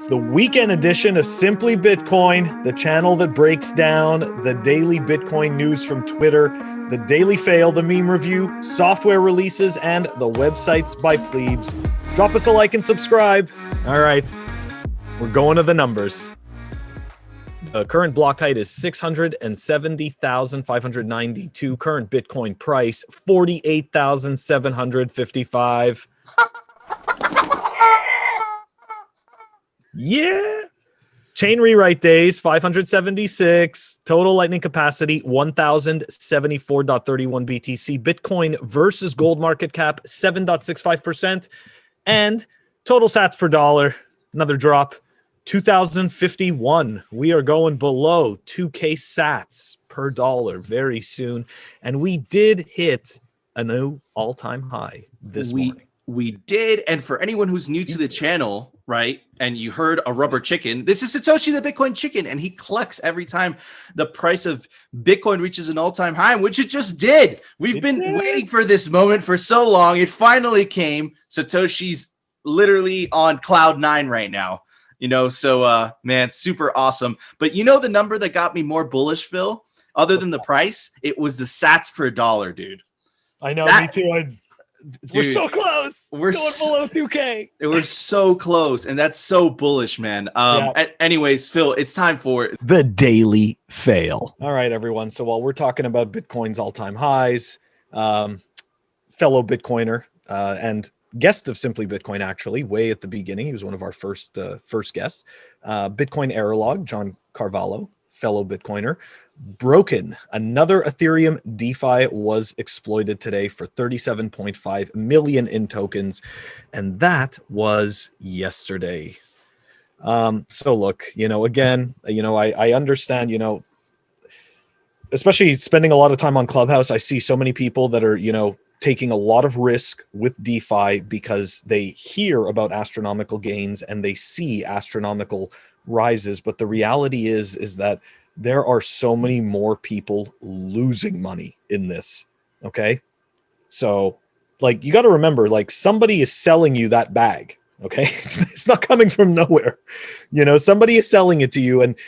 It's the weekend edition of Simply Bitcoin, the channel that breaks down the daily Bitcoin news from Twitter, the daily fail, the meme review, software releases, and the websites by plebes. Drop us a like and subscribe. All right, we're going to the numbers. The current block height is 670,592. Current Bitcoin price, 48,755. Yeah. Chain rewrite days, 576. Total lightning capacity, 1,074.31 BTC. Bitcoin versus gold market cap, 7.65%. And total sats per dollar, another drop, 2,051. We are going below 2K sats per dollar very soon. And we did hit a new all-time high this morning. We did. And for anyone who's new to the channel, right, and you heard a rubber chicken, this is Satoshi the Bitcoin chicken, and he clucks every time the price of Bitcoin reaches an all-time high, which it just did. We've been waiting for this moment for so long. It finally came. Satoshi's literally on cloud 9 right now, you know, so man, super awesome. But you know the number that got me more bullish, Phil, other than the price? It was the sats per dollar, dude. I know, me too. We're so close. We're going below 2K. We're so close, and that's so bullish, man. Anyways, Phil, it's time for the daily fail. All right, everyone. So while we're talking about Bitcoin's all-time highs, fellow Bitcoiner and guest of Simply Bitcoin, actually, way at the beginning, he was one of our first guests. Bitcoin Errolog, John Carvalho, fellow Bitcoiner. Broken. Another Ethereum DeFi was exploited today for 37.5 million in tokens, and that was yesterday. So look, again, I understand, especially spending a lot of time on Clubhouse, I see so many people that are, taking a lot of risk with DeFi because they hear about astronomical gains and they see astronomical rises, but the reality is that there are so many more people losing money in this. Okay. So like, you got to remember, like, somebody is selling you that bag. Okay. It's not coming from nowhere. Somebody is selling it to you. And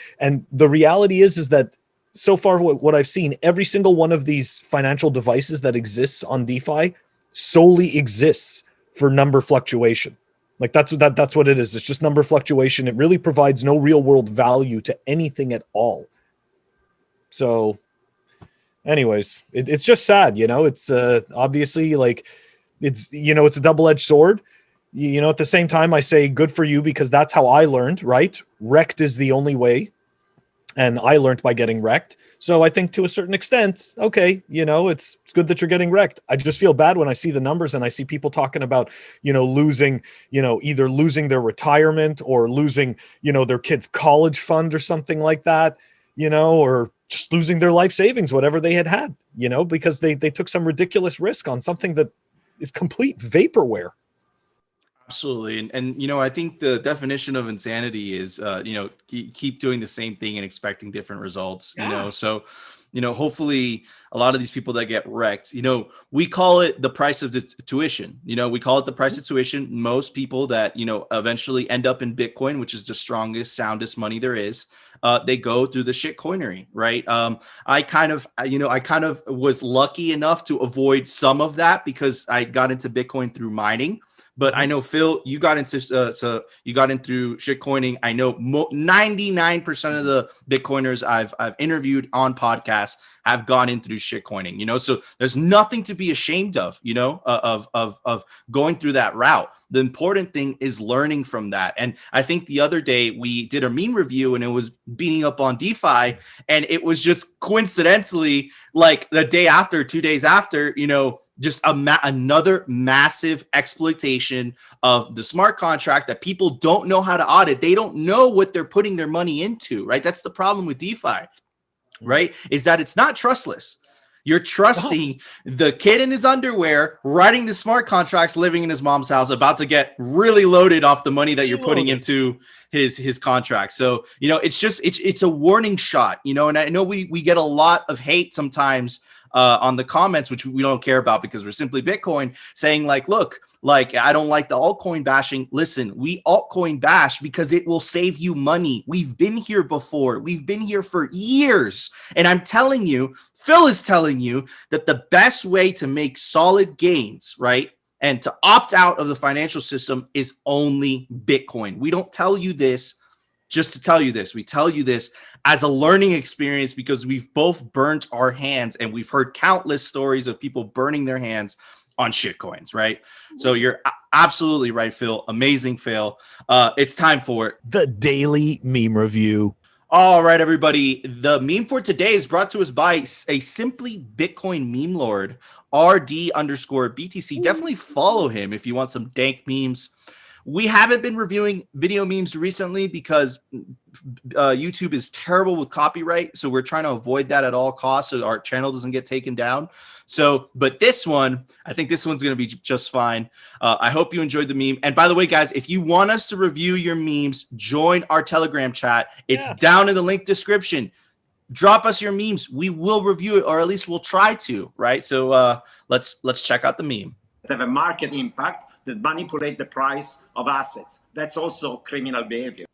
the reality is that so far what I've seen, every single one of these financial devices that exists on DeFi solely exists for number fluctuation. Like that's what it is. It's just number fluctuation. It really provides no real world value to anything at all. So anyways, it's just sad, it's obviously like it's a double-edged sword. At the same time, I say good for you because that's how I learned, right? Wrecked is the only way. And I learned by getting wrecked. So I think to a certain extent, okay, it's good that you're getting wrecked. I just feel bad when I see the numbers and I see people talking about, losing, either losing their retirement or losing, their kid's college fund or something like that, or just losing their life savings, whatever they had, because they took some ridiculous risk on something that is complete vaporware. Absolutely. And I think the definition of insanity is, keep doing the same thing and expecting different results, so, hopefully a lot of these people that get wrecked, we call it the price of the tuition, we call it the price of tuition. Most people that, eventually end up in Bitcoin, which is the strongest, soundest money there is, they go through the shit coinery, right? I kind of was lucky enough to avoid some of that because I got into Bitcoin through mining. But I know, Phil, you got into through shitcoining. I know 99% of the Bitcoiners I've interviewed on podcasts have gone in through shitcoining. So there's nothing to be ashamed of, of going through that route. The important thing is learning from that. And I think the other day we did a meme review and it was beating up on DeFi, and it was just coincidentally like the day after, 2 days after, just another massive exploitation of the smart contract that people don't know how to audit. They don't know what they're putting their money into, right? That's the problem with DeFi, right? Is that it's not trustless. You're trusting the kid in his underwear, writing the smart contracts, living in his mom's house, about to get really loaded off the money that you're putting into his contract. So, it's a warning shot, and I know we get a lot of hate sometimes on the comments, which we don't care about because we're simply Bitcoin, saying like, look, like, I don't like the altcoin bashing. Listen, we altcoin bash because it will save you money. We've been here before. We've been here for years. And I'm telling you, Phil is telling you that the best way to make solid gains, right, and to opt out of the financial system is only Bitcoin. We don't tell you this just to tell you this. We tell you this as a learning experience because we've both burnt our hands, and we've heard countless stories of people burning their hands on shitcoins, right? So you're absolutely right, Phil. Amazing, Phil. It's time for the daily meme review. All right, everybody. The meme for today is brought to us by a simply Bitcoin meme lord, RD_BTC. Definitely follow him if you want some dank memes. We haven't been reviewing video memes recently because YouTube is terrible with copyright. So we're trying to avoid that at all costs so our channel doesn't get taken down. So, but this one, I think this one's going to be just fine. I hope you enjoyed the meme. And by the way, guys, if you want us to review your memes, join our Telegram chat. It's down in the link description. Drop us your memes. We will review it, or at least we'll try to, right? So let's check out the meme. Have a market impact that manipulate the price of assets. That's also criminal behavior.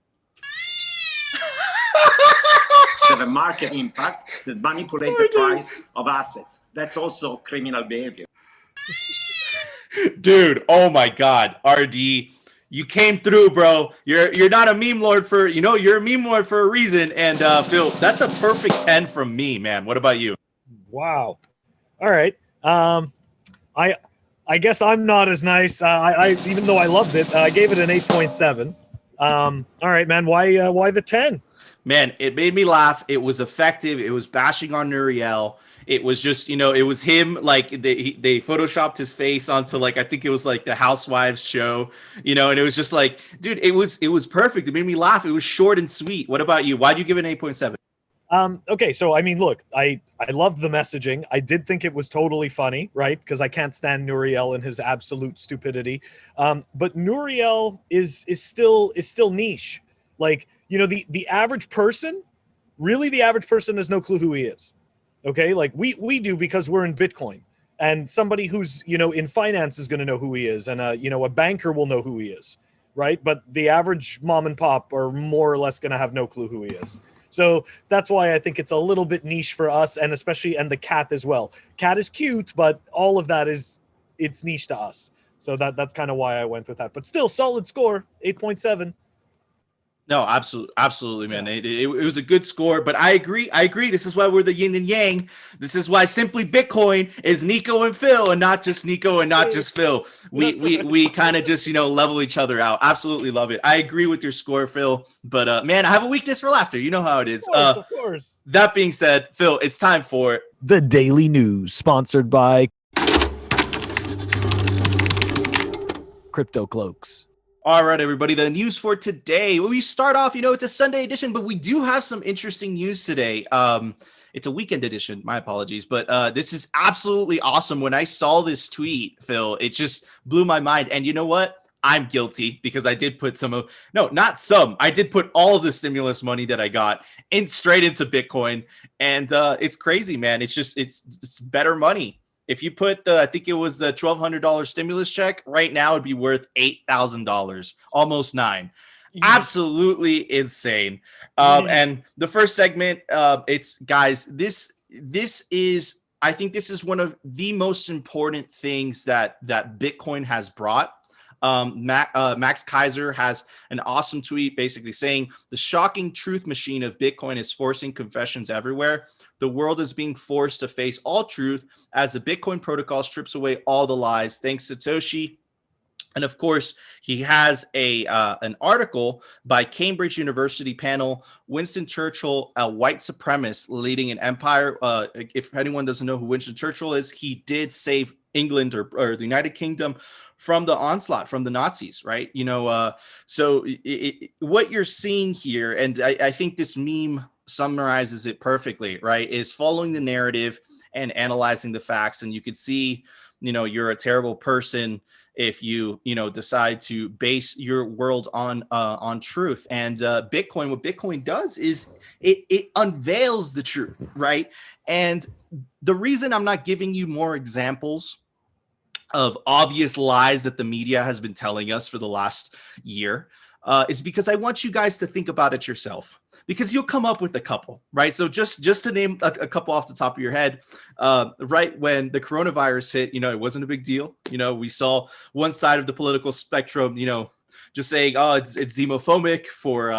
Have a market impact that manipulate the price of assets. That's also criminal behavior. Dude, oh my God, RD, you came through, bro. You're not a meme lord for, you're a meme lord for a reason. And Phil, that's a perfect 10 from me, man. What about you? Wow. All right. I guess I'm not as nice. I even though I loved it, I gave it an 8.7. All right, man. Why the 10? Man, it made me laugh. It was effective. It was bashing on Nuriel. It was just, it was him, like they photoshopped his face onto, like, I think it was like the Housewives show, and it was just like, dude, it was perfect. It made me laugh. It was short and sweet. What about you? Why'd you give it an 8.7? Okay, so I mean, look, I loved the messaging. I did think it was totally funny, right? Because I can't stand Nuriel and his absolute stupidity. But Nuriel is still niche. Like, the average person, really the average person has no clue who he is. Okay, like we do because we're in Bitcoin, and somebody who's in finance is going to know who he is, and a banker will know who he is, right? But the average mom and pop are more or less going to have no clue who he is. So that's why I think it's a little bit niche for us, and the cat as well. Cat is cute, but all of that it's niche to us. So that's kind of why I went with that. But still, solid score, 8.7. No, absolutely, man. It was a good score, but I agree. This is why we're the yin and yang. This is why Simply Bitcoin is Nico and Phil, and not just Nico and not just Phil. We kind of just level each other out. Absolutely love it. I agree with your score, Phil. But man, I have a weakness for laughter. You know how it is. Of course. That being said, Phil, it's time for the Daily News, sponsored by Crypto Cloaks. All right, everybody, the news for today. We start off, it's a Sunday edition, but we do have some interesting news today. It's a weekend edition. My apologies. But this is absolutely awesome. When I saw this tweet, Phil, it just blew my mind. And you know what? I'm guilty because I did put I did put all of the stimulus money that I got straight into Bitcoin. And it's crazy, man. It's better money. If you put I think it was the $1,200 stimulus check, right now it'd be worth $8,000, almost $9,000. Absolutely insane. And the first segment, it's guys, this is, I think this is one of the most important things that Bitcoin has brought. Max Kaiser has an awesome tweet basically saying the shocking truth machine of Bitcoin is forcing confessions everywhere. The world is being forced to face all truth as the Bitcoin protocol strips away all the lies. Thanks, Satoshi. And of course, he has an article by Cambridge University panel, Winston Churchill, a white supremacist leading an empire. If anyone doesn't know who Winston Churchill is, he did save England or the United Kingdom from the onslaught from the Nazis, right? So what you're seeing here, and I think this meme summarizes it perfectly, right, is following the narrative and analyzing the facts. And you could see, you're a terrible person if you decide to base your world on truth. And Bitcoin, what Bitcoin does is it unveils the truth, right? And the reason I'm not giving you more examples of obvious lies that the media has been telling us for the last year is because I want you guys to think about it yourself, because you'll come up with a couple, right? So just to name a couple off the top of your head, right when the coronavirus hit, it wasn't a big deal. We saw one side of the political spectrum, just saying, oh, it's xenophobic for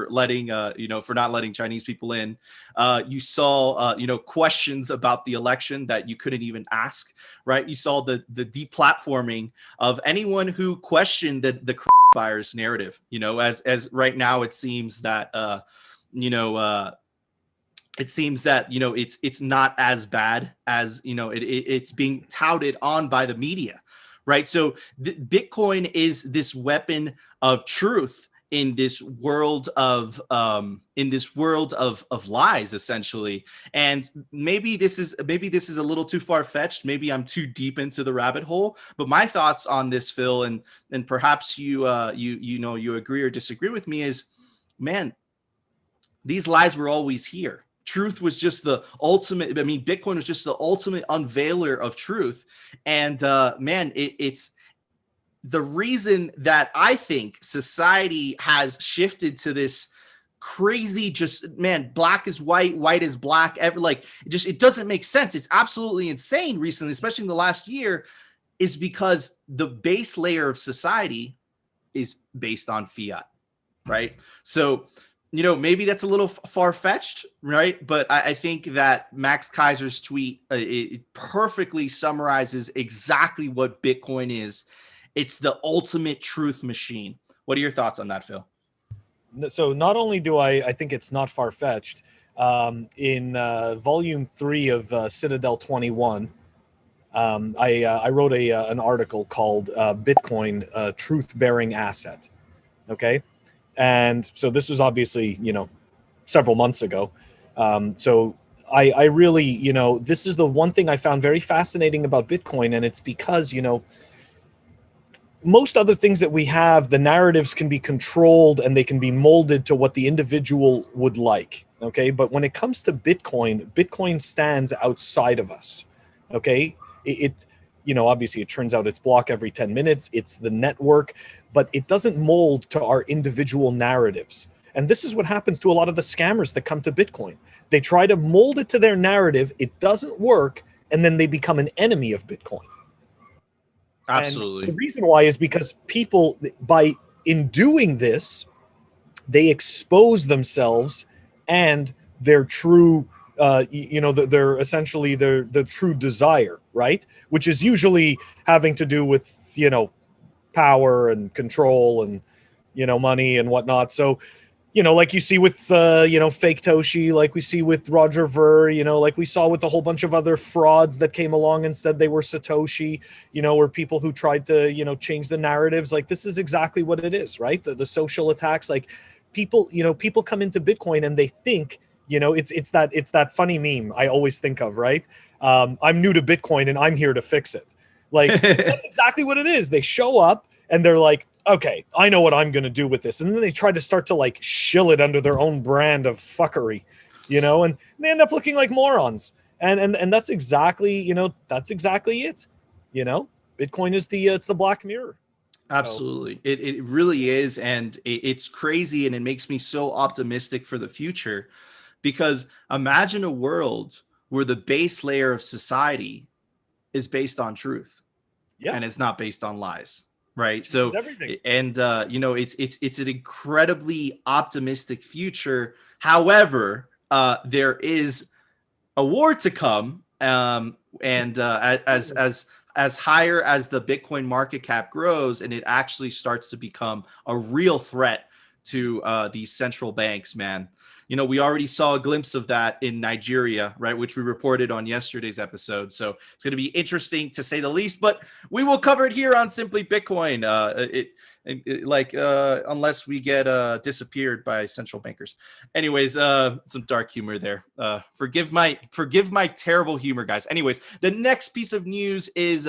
letting for not letting Chinese people in. You saw questions about the election that you couldn't even ask, right? You saw the deplatforming of anyone who questioned the virus narrative. As right now it seems that it's not as bad as it's being touted on by the media. Right. So Bitcoin is this weapon of truth in this world of lies, essentially. And maybe this is a little too far-fetched. Maybe I'm too deep into the rabbit hole. But my thoughts on this, Phil, and perhaps you agree or disagree with me, is, man, these lies were always here. Truth was just the ultimate. Bitcoin was just the ultimate unveiler of truth. And it's the reason that I think society has shifted to this crazy, black is white, white is black. It doesn't make sense. It's absolutely insane recently, especially in the last year, is because the base layer of society is based on fiat, right? So, maybe that's a little far-fetched, right? But I think that Max Kaiser's tweet, it perfectly summarizes exactly what Bitcoin is. It's the ultimate truth machine. What are your thoughts on that, Phil? So not only do I think it's not far-fetched, in volume 3 of Citadel 21, I wrote an article called Bitcoin Truth-Bearing Asset, okay? And so this was obviously, several months ago. So I really, this is the one thing I found very fascinating about Bitcoin. And it's because, most other things that we have, the narratives can be controlled and they can be molded to what the individual would like. Okay. But when it comes to Bitcoin stands outside of us. Okay. Obviously it turns out it's block every 10 minutes. It's the network, but it doesn't mold to our individual narratives. And this is what happens to a lot of the scammers that come to Bitcoin. They try to mold it to their narrative. It doesn't work. And then they become an enemy of Bitcoin. Absolutely. And the reason why is because people, in doing this, they expose themselves and their true they're essentially the true desire, right? Which is usually having to do with, power and control and, money and whatnot. So, like you see with, fake Toshi, like we see with Roger Ver, like we saw with a whole bunch of other frauds that came along and said they were Satoshi, or people who tried to, change the narratives. Like, this is exactly what it is, right? The social attacks, like people come into Bitcoin and they think, it's that funny meme I always think of, right? I'm new to Bitcoin and I'm here to fix it. Like, that's exactly what it is. They show up and they're like, okay, I know what I'm going to do with this. And then they try to start to shill it under their own brand of fuckery, and they end up looking like morons. And that's exactly, that's exactly it. Bitcoin is it's the black mirror. Absolutely. It really is. And it's crazy. And it makes me so optimistic for the future, because imagine a world where the base layer of society is based on truth. Yeah. And it's not based on lies. Right. So, and, it's an incredibly optimistic future. However, there is a war to come. As higher as the Bitcoin market cap grows, and it actually starts to become a real threat to these central banks, man. We already saw a glimpse of that in Nigeria, right, which we reported on yesterday's episode. So it's going to be interesting to say the least, but we will cover it here on Simply Bitcoin. like unless we get disappeared by central bankers. Anyways, some dark humor there. Forgive my terrible humor, guys. Anyways, the next piece of news is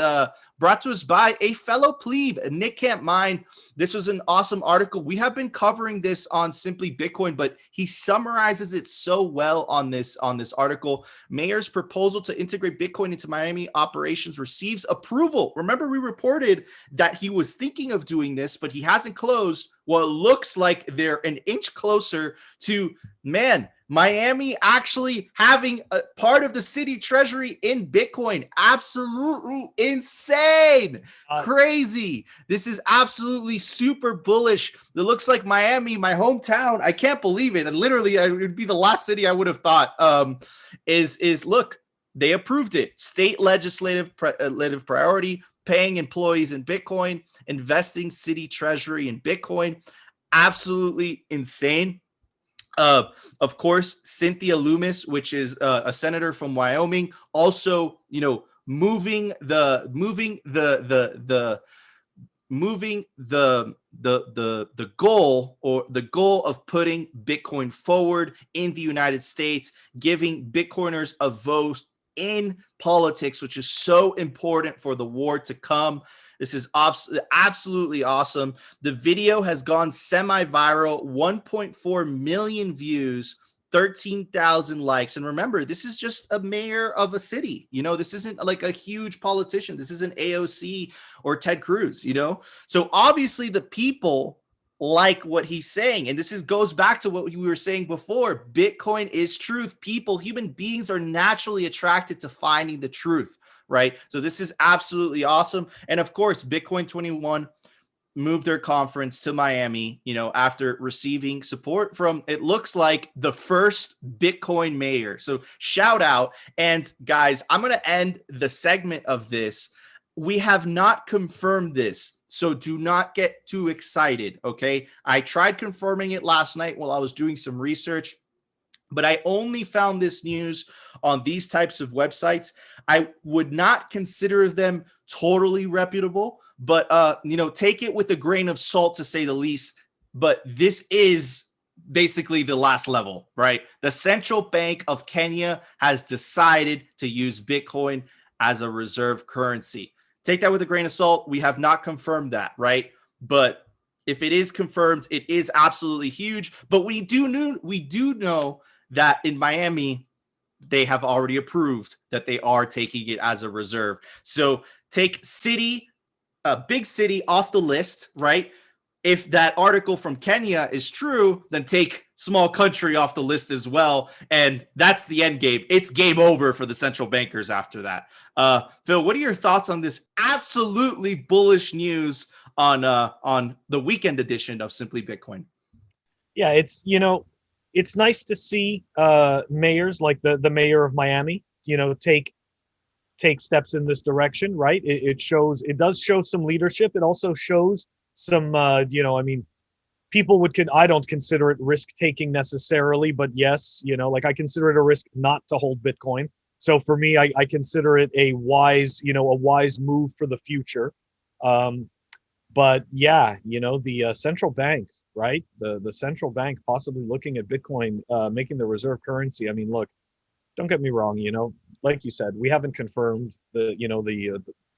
brought to us by a fellow plebe, Nick Can't Mine. This was an awesome article. We have been covering this on Simply Bitcoin, but he summarizes it so well on this article. Mayor's proposal to integrate Bitcoin into Miami operations receives approval. Remember, we reported that he was thinking of doing this, but he hasn't closed. Well, it looks like they're an inch closer to, Miami actually having a part of the city treasury in Bitcoin. Absolutely insane. Crazy. This is absolutely super bullish. It looks like Miami, my hometown, I can't believe it. And literally, it would be the last city I would have thought, look, they approved it. State legislative priority, paying employees in Bitcoin, investing city treasury in Bitcoin. Absolutely insane. Of course, Cynthia Loomis, which is a senator from Wyoming, also, moving the goal of putting Bitcoin forward in the United States, giving Bitcoiners a vote in politics, which is so important for the war to come. This is absolutely awesome. The video has gone semi-viral, 1.4 million views, 13,000 likes. And remember, this is just a mayor of a city. This isn't like a huge politician. This isn't AOC or Ted Cruz, So obviously the people like what he's saying. And this goes back to what we were saying before. Bitcoin is truth. Human beings are naturally attracted to finding the truth, right? So this is absolutely awesome. And of course, Bitcoin 21 moved their conference to Miami, after receiving support from, it looks like, the first Bitcoin mayor. So shout out. And guys, I'm going to end the segment of this. We have not confirmed this, so do not get too excited, okay? I tried confirming it last night while I was doing some research, but I only found this news on these types of websites. I would not consider them totally reputable, but take it with a grain of salt, to say the least. But this is basically the last level, right? The Central Bank of Kenya has decided to use Bitcoin as a reserve currency. Take that with a grain of salt. We have not confirmed that, right? But if it is confirmed, it is absolutely huge. But we do know that in Miami, they have already approved that they are taking it as a reserve. So take big city off the list, right? If that article from Kenya is true, then take small country off the list as well. And that's the end game. It's game over for the central bankers after that. Phil, what are your thoughts on this absolutely bullish news on the weekend edition of Simply Bitcoin? Yeah, it's nice to see mayors like the mayor of Miami, take steps in this direction, right? It does show some leadership. It also shows some, people I don't consider it risk taking necessarily, but yes, I consider it a risk not to hold Bitcoin. So for me, I consider it a wise move for the future. But yeah, the central bank, right? The central bank possibly looking at Bitcoin, making the reserve currency. I mean, look, don't get me wrong, like you said, we haven't confirmed the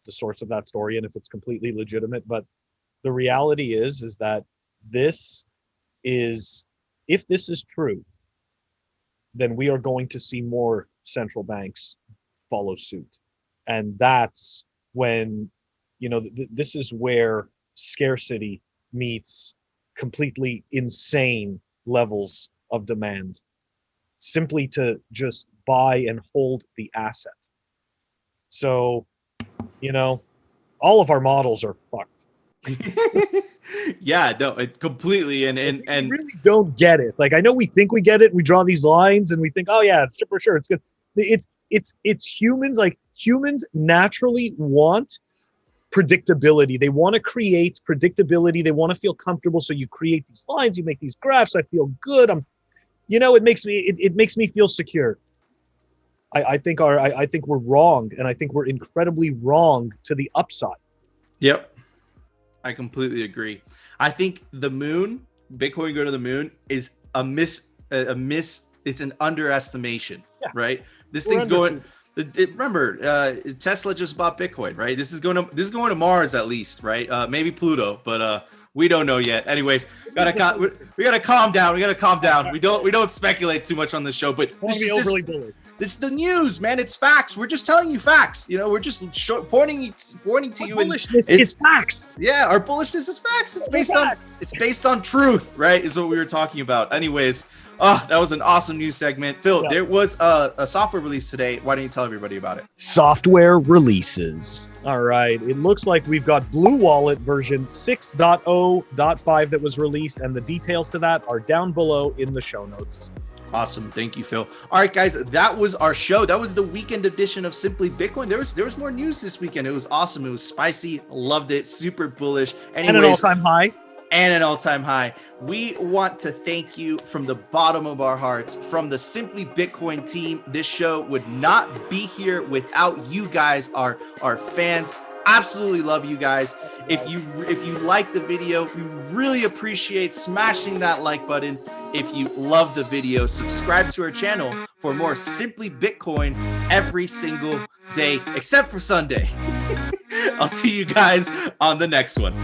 source of that story and if it's completely legitimate, but the reality is that if this is true, then we are going to see more central banks follow suit. And that's when, this is where scarcity meets completely insane levels of demand, simply to just buy and hold the asset. So, all of our models are fucked. Yeah, no, it completely and we really don't get it. Like, I know we think we get it. We draw these lines and we think, oh yeah, for sure, it's good. It's humans. Like, humans naturally want predictability. They want to create predictability. They want to feel comfortable. So you create these lines, you make these graphs. I feel good. It makes me feel secure. I think we're wrong, and I think we're incredibly wrong to the upside. Yep. I completely agree. I think the moon, Bitcoin go to the moon, is it's an underestimation, right? This thing's going. Remember, Tesla just bought Bitcoin, right? This is going to Mars at least, right? Maybe Pluto, but we don't know yet. Anyways, we gotta calm down. We don't speculate too much on the show, but this is the news, man. It's facts. We're just telling you facts. You know, we're just pointing to you. Bullishness is facts. Yeah, our bullishness is facts. It's based on truth, right? Is what we were talking about. Anyways. Oh, that was an awesome news segment. Phil, there was a software release today. Why don't you tell everybody about it? Software releases. All right. It looks like we've got BlueWallet version 6.0.5 that was released, and the details to that are down below in the show notes. Awesome. Thank you, Phil. All right, guys, that was our show. That was the weekend edition of Simply Bitcoin. There was more news this weekend. It was awesome. It was spicy. Loved it. Super bullish. Anyways, and an all-time high. And an all-time high. We want to thank you from the bottom of our hearts, from the Simply Bitcoin team. This show would not be here without you guys, our fans. Absolutely love you guys. If you like the video, we really appreciate smashing that like button. If you love the video, subscribe to our channel for more Simply Bitcoin every single day, except for Sunday. I'll see you guys on the next one.